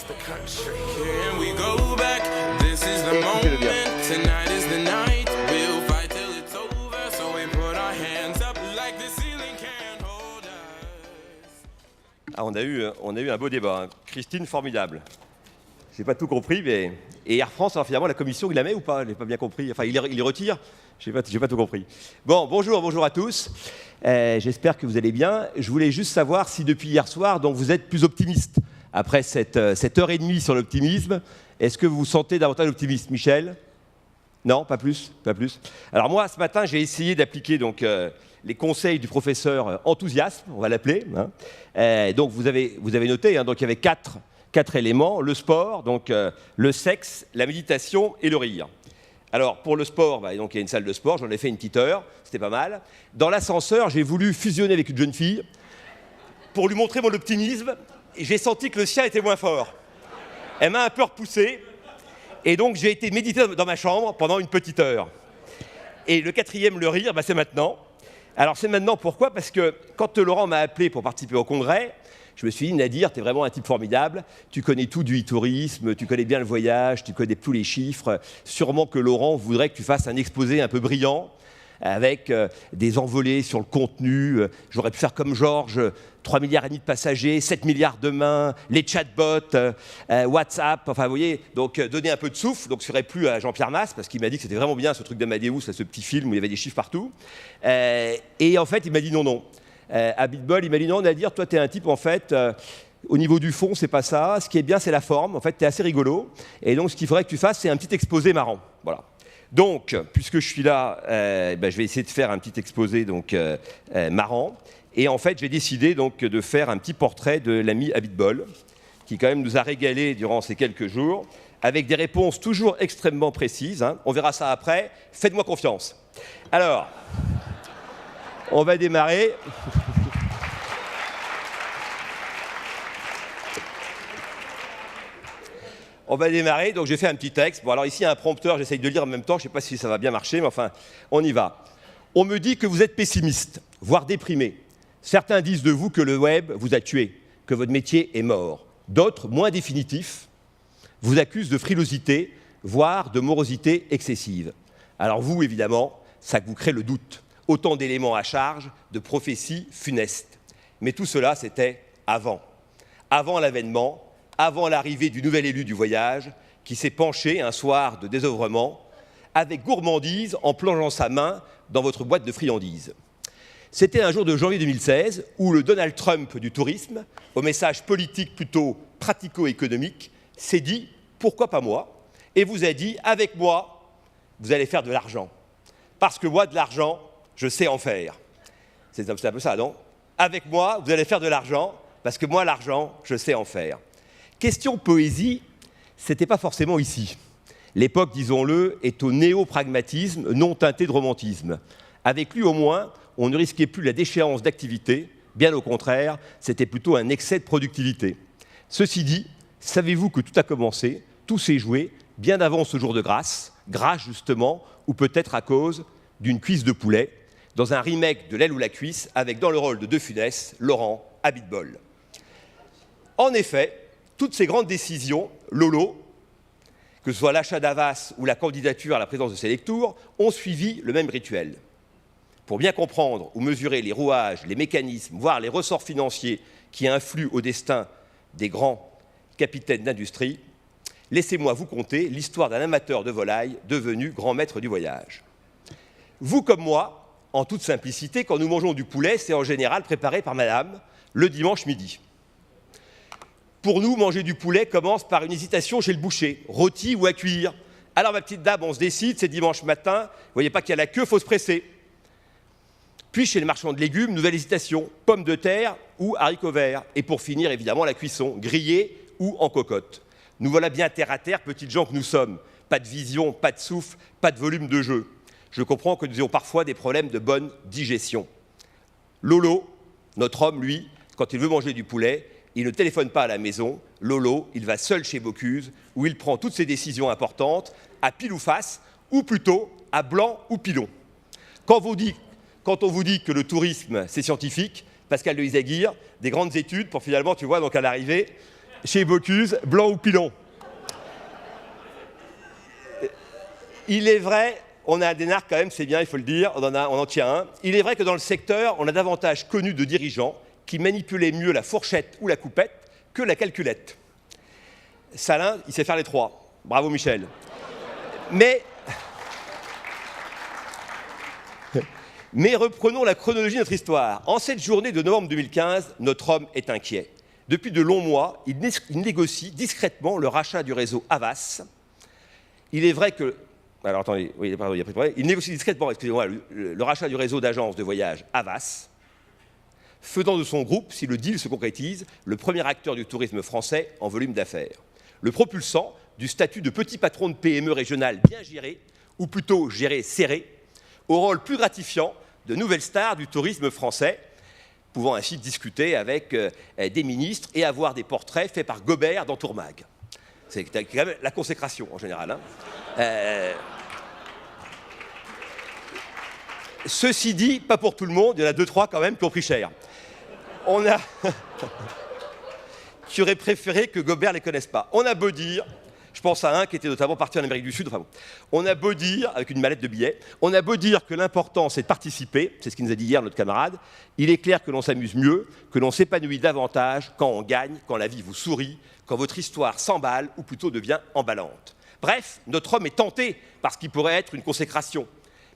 across the country. Can we go back? This is the moment. Tonight is the night. We'll fight till it's over. So we put our hands up like the ceiling can't hold us. Ah, on a eu un beau débat. Hein. Christine, formidable. J'ai pas tout compris, mais... Et Air France, alors finalement, la commission, il la met ou pas? Je n'ai pas bien compris. Enfin, il les retire? J'ai pas tout compris. Bon, bonjour à tous. J'espère que vous allez bien. Je voulais juste savoir si depuis hier soir, donc vous êtes plus optimiste. Après cette heure et demie sur l'optimisme, est-ce que vous vous sentez davantage optimiste, Michel? Non, pas plus. Alors moi, ce matin, j'ai essayé d'appliquer donc les conseils du professeur enthousiasme, on va l'appeler. Hein. Donc vous avez noté, hein, donc il y avait quatre éléments, le sport, donc le sexe, la méditation et le rire. Alors pour le sport, donc il y a une salle de sport, j'en ai fait une petite heure, c'était pas mal. Dans l'ascenseur, j'ai voulu fusionner avec une jeune fille pour lui montrer mon optimisme, et j'ai senti que le sien était moins fort. Elle m'a un peu repoussé, et donc j'ai été méditer dans ma chambre pendant une petite heure. Et le quatrième, le rire, c'est maintenant. Alors c'est maintenant, pourquoi? Parce que quand Laurent m'a appelé pour participer au congrès, je me suis dit, Nadir, tu es vraiment un type formidable, tu connais tout du e-tourisme, tu connais bien le voyage, tu connais tous les chiffres. Sûrement que Laurent voudrait que tu fasses un exposé un peu brillant, avec des envolées sur le contenu. J'aurais pu faire comme Georges, 3,5 milliards de passagers, 7 milliards de mains, les chatbots, WhatsApp, enfin vous voyez, donc donner un peu de souffle. Donc je ne serais plus à Jean-Pierre Masse, parce qu'il m'a dit que c'était vraiment bien ce truc d'Amadeus, ce petit film où il y avait des chiffres partout. Et en fait, il m'a dit non. À Bitbol, il m'a dit non, Nadir, toi, tu es un type, en fait, au niveau du fond, c'est pas ça. Ce qui est bien, c'est la forme. En fait, tu es assez rigolo. Et donc, ce qu'il faudrait que tu fasses, c'est un petit exposé marrant. Voilà. Donc, puisque je suis là, je vais essayer de faire un petit exposé donc, marrant. Et en fait, j'ai décidé donc, de faire un petit portrait de l'ami Habitbol, qui quand même nous a régalé durant ces quelques jours, avec des réponses toujours extrêmement précises. Hein. On verra ça après. Faites-moi confiance. Alors... On va démarrer. Donc j'ai fait un petit texte. Bon, alors ici, il y a un prompteur, j'essaye de lire en même temps, je ne sais pas si ça va bien marcher, mais enfin, on y va. On me dit que vous êtes pessimiste, voire déprimé. Certains disent de vous que le web vous a tué, que votre métier est mort. D'autres, moins définitifs, vous accusent de frilosité, voire de morosité excessive. Alors vous, évidemment, ça vous crée le doute. Autant d'éléments à charge, de prophéties funestes. Mais tout cela, c'était avant. Avant l'avènement, avant l'arrivée du nouvel élu du voyage, qui s'est penché un soir de désœuvrement, avec gourmandise en plongeant sa main dans votre boîte de friandises. C'était un jour de janvier 2016, où le Donald Trump du tourisme, au message politique plutôt pratico-économique, s'est dit « pourquoi pas moi ?» et vous a dit « avec moi, vous allez faire de l'argent. Parce que moi, de l'argent, je sais en faire. » C'est un peu ça, non? Avec moi, vous allez faire de l'argent, parce que moi, l'argent, je sais en faire. Question poésie, c'était pas forcément ici. L'époque, disons-le, est au néo-pragmatisme non teinté de romantisme. Avec lui, au moins, on ne risquait plus la déchéance d'activité. Bien au contraire, c'était plutôt un excès de productivité. Ceci dit, savez-vous que tout a commencé, tout s'est joué, bien avant ce jour de grâce, justement, ou peut-être à cause d'une cuisse de poulet, dans un remake de L'aile ou la cuisse, avec dans le rôle de De Funès, Laurent Habitbol. En effet, toutes ces grandes décisions, Lolo, que ce soit l'achat d'Havas ou la candidature à la présidence de Selectour, ont suivi le même rituel. Pour bien comprendre ou mesurer les rouages, les mécanismes, voire les ressorts financiers qui influent au destin des grands capitaines d'industrie, laissez-moi vous conter l'histoire d'un amateur de volaille devenu grand maître du voyage. Vous comme moi, en toute simplicité, quand nous mangeons du poulet, c'est en général préparé par madame le dimanche midi. Pour nous, manger du poulet commence par une hésitation chez le boucher, rôti ou à cuire. Alors ma petite dame, on se décide, c'est dimanche matin, vous voyez pas qu'il y a la queue, il faut se presser. Puis chez le marchand de légumes, nouvelle hésitation, pommes de terre ou haricots verts. Et pour finir, évidemment, la cuisson, grillée ou en cocotte. Nous voilà bien terre à terre, petites gens que nous sommes. Pas de vision, pas de souffle, pas de volume de jeu. Je comprends que nous ayons parfois des problèmes de bonne digestion. Lolo, notre homme, lui, quand il veut manger du poulet, il ne téléphone pas à la maison. Lolo, il va seul chez Bocuse, où il prend toutes ses décisions importantes, à pile ou face, ou plutôt à blanc ou pilon. Quand on vous dit que le tourisme, c'est scientifique, Pascal de Isaguirre, des grandes études pour finalement, tu vois, donc à l'arrivée, chez Bocuse, blanc ou pilon. Il est vrai, on a un d'énarque quand même, c'est bien, il faut le dire, on en tient un. Il est vrai que dans le secteur, on a davantage connu de dirigeants qui manipulaient mieux la fourchette ou la coupette que la calculette. Salin, il sait faire les trois. Bravo Michel. Mais reprenons la chronologie de notre histoire. En cette journée de novembre 2015, notre homme est inquiet. Depuis de longs mois, il négocie discrètement le rachat du réseau Havas. Il est vrai que... Alors attendez, oui, pardon, il y a pris de problème. Il négocie discrètement, excusez-moi, le rachat du réseau d'agences de voyage Havas, faisant de son groupe, si le deal se concrétise, le premier acteur du tourisme français en volume d'affaires. Le propulsant du statut de petit patron de PME régionale bien géré, ou plutôt géré serré, au rôle plus gratifiant de nouvelles stars du tourisme français, pouvant ainsi discuter avec des ministres et avoir des portraits faits par Gobert dans Tourmag. C'est quand même la consécration en général. Hein. Ceci dit, pas pour tout le monde, il y en a 2-3 quand même qui ont pris cher. On a... qui aurait préféré que Gobert ne les connaisse pas. On a beau dire, je pense à un qui était notamment parti en Amérique du Sud, enfin bon, on a beau dire, avec une mallette de billets, on a beau dire que l'important c'est de participer, c'est ce qu'il nous a dit hier notre camarade, il est clair que l'on s'amuse mieux, que l'on s'épanouit davantage quand on gagne, quand la vie vous sourit, quand votre histoire s'emballe ou plutôt devient emballante. Bref, notre homme est tenté par ce qui pourrait être une consécration.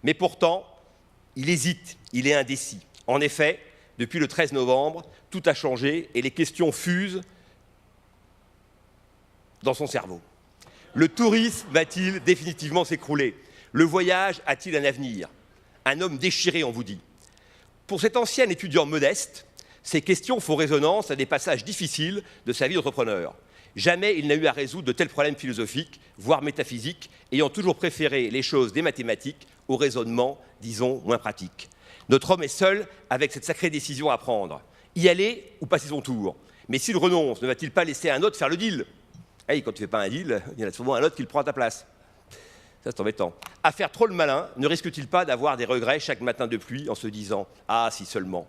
Mais pourtant, il hésite, il est indécis. En effet, depuis le 13 novembre, tout a changé et les questions fusent dans son cerveau. Le tourisme va-t-il définitivement s'écrouler? Le voyage a-t-il un avenir? Un homme déchiré, on vous dit. Pour cet ancien étudiant modeste, ces questions font résonance à des passages difficiles de sa vie d'entrepreneur. Jamais il n'a eu à résoudre de tels problèmes philosophiques, voire métaphysiques, ayant toujours préféré les choses des mathématiques au raisonnement, disons, moins pratique. Notre homme est seul avec cette sacrée décision à prendre. Y aller ou passer son tour? Mais s'il renonce, ne va-t-il pas laisser un autre faire le deal? Hey, quand tu ne fais pas un deal, il y en a souvent un autre qui le prend à ta place. Ça, c'est embêtant. À faire trop le malin, ne risque-t-il pas d'avoir des regrets chaque matin de pluie en se disant « Ah, si seulement ».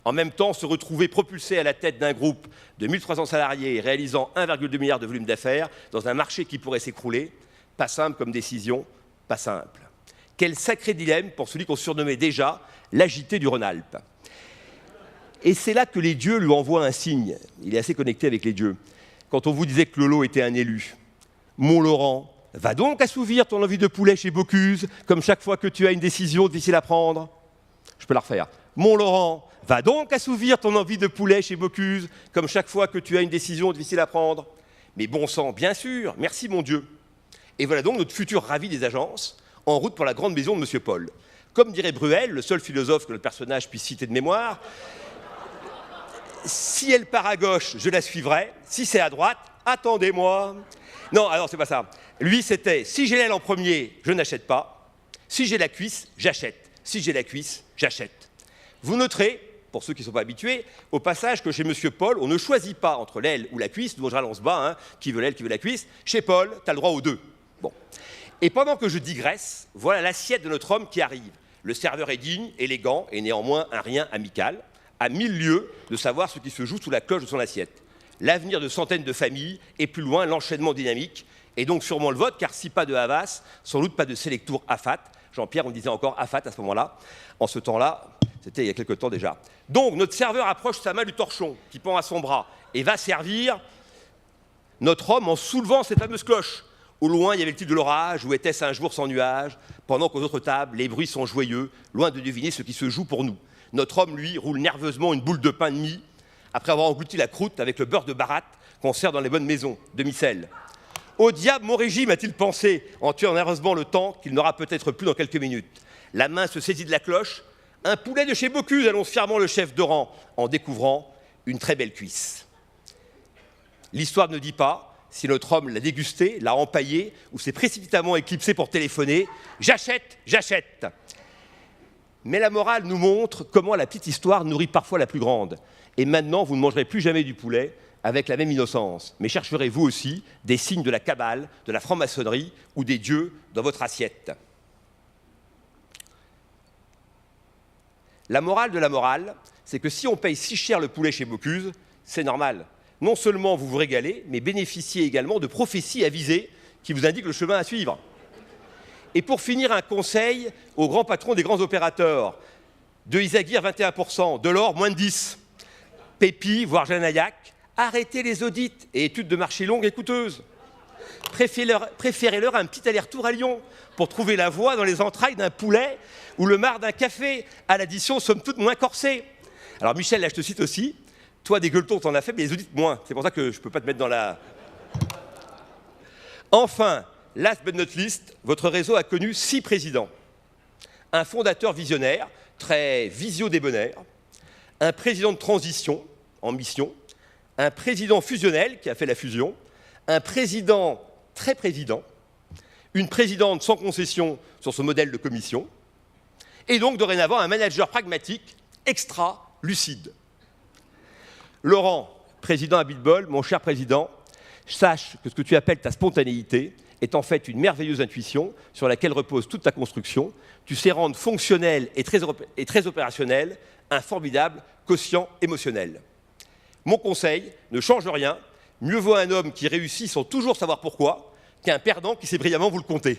En même temps, se retrouver propulsé à la tête d'un groupe de 1300 salariés réalisant 1,2 milliard de volume d'affaires dans un marché qui pourrait s'écrouler, pas simple comme décision, pas simple. Quel sacré dilemme pour celui qu'on surnommait déjà l'agité du Rhône-Alpes. Et c'est là que les dieux lui envoient un signe. Il est assez connecté avec les dieux. Quand on vous disait que Lolo était un élu. Mont-Laurent, va donc assouvir ton envie de poulet chez Bocuse, comme chaque fois que tu as une décision difficile à prendre. Je peux la refaire. Mont-Laurent, va donc assouvir ton envie de poulet chez Bocuse, comme chaque fois que tu as une décision difficile à prendre. Mais bon sang, bien sûr, merci mon Dieu. Et voilà donc notre futur ravi des agences, en route pour la grande maison de M. Paul. Comme dirait Bruel, le seul philosophe que notre personnage puisse citer de mémoire, si elle part à gauche, je la suivrai. Si c'est à droite, attendez-moi. Non, alors c'est pas ça. Lui, c'était, si j'ai l'aile en premier, je n'achète pas. Si j'ai la cuisse, j'achète. Si j'ai la cuisse, j'achète. Vous noterez, pour ceux qui ne sont pas habitués, au passage que chez M. Paul, on ne choisit pas entre l'aile ou la cuisse, nous en général on se bat, hein, qui veut l'aile, qui veut la cuisse. Chez Paul, tu as le droit aux deux. Bon. Et pendant que je digresse, voilà l'assiette de notre homme qui arrive. Le serveur est digne, élégant et néanmoins un rien amical, à 1000 lieues de savoir ce qui se joue sous la cloche de son assiette. L'avenir de centaines de familles et plus loin l'enchaînement dynamique, et donc sûrement le vote, car si pas de Havas, sans doute pas de Selectour AFAT. Jean-Pierre, on disait encore AFAT à ce moment-là. En ce temps-là, c'était il y a quelque temps déjà. Donc notre serveur approche sa main du torchon qui pend à son bras et va servir notre homme en soulevant cette fameuse cloche. Au loin, il y avait le titre de l'orage, ou était-ce un jour sans nuage, pendant qu'aux autres tables, les bruits sont joyeux, loin de deviner ce qui se joue pour nous. Notre homme, lui, roule nerveusement une boule de pain de mie, après avoir englouti la croûte avec le beurre de baratte qu'on sert dans les bonnes maisons, demi-sel. Au diable, mon régime, a-t-il pensé, en tuant nerveusement le temps qu'il n'aura peut-être plus dans quelques minutes. La main se saisit de la cloche. Un poulet de chez Bocuse, annonce fièrement le chef de rang, en découvrant une très belle cuisse. L'histoire ne dit pas si notre homme l'a dégusté, l'a empaillé, ou s'est précipitamment éclipsé pour téléphoner. J'achète, j'achète. Mais la morale nous montre comment la petite histoire nourrit parfois la plus grande. Et maintenant, vous ne mangerez plus jamais du poulet avec la même innocence. Mais chercherez vous aussi des signes de la cabale, de la franc-maçonnerie ou des dieux dans votre assiette. La morale de la morale, c'est que si on paye si cher le poulet chez Bocuse, c'est normal. non seulement vous vous régalez, mais bénéficiez également de prophéties avisées qui vous indiquent le chemin à suivre. Et pour finir, un conseil aux grands patrons des grands opérateurs. De Isagir, 21%, Delors, moins de 10%. Pépi, voire Janaillac, arrêtez les audits et études de marché longues et coûteuses. Préférez-leur un petit aller-retour à Lyon pour trouver la voie dans les entrailles d'un poulet ou le marc d'un café, à l'addition somme toute moins corsée. Alors Michel, là je te cite aussi, toi des gueuletons t'en as fait, mais les audits moins. C'est pour ça que je ne peux pas te mettre dans la... Enfin, last but not least, votre réseau a connu 6 présidents. Un fondateur visionnaire, très visio-débonnaire, un président de transition, en mission, un président fusionnel qui a fait la fusion, un président très président, une présidente sans concession sur ce modèle de commission, et donc dorénavant un manager pragmatique, extra lucide. Laurent, président à Bitbol, mon cher président, sache que ce que tu appelles ta spontanéité est en fait une merveilleuse intuition sur laquelle repose toute ta construction. Tu sais rendre fonctionnel et très opérationnel un formidable quotient émotionnel. Mon conseil, ne change rien. Mieux vaut un homme qui réussit sans toujours savoir pourquoi qu'un perdant qui sait brillamment vous le compter.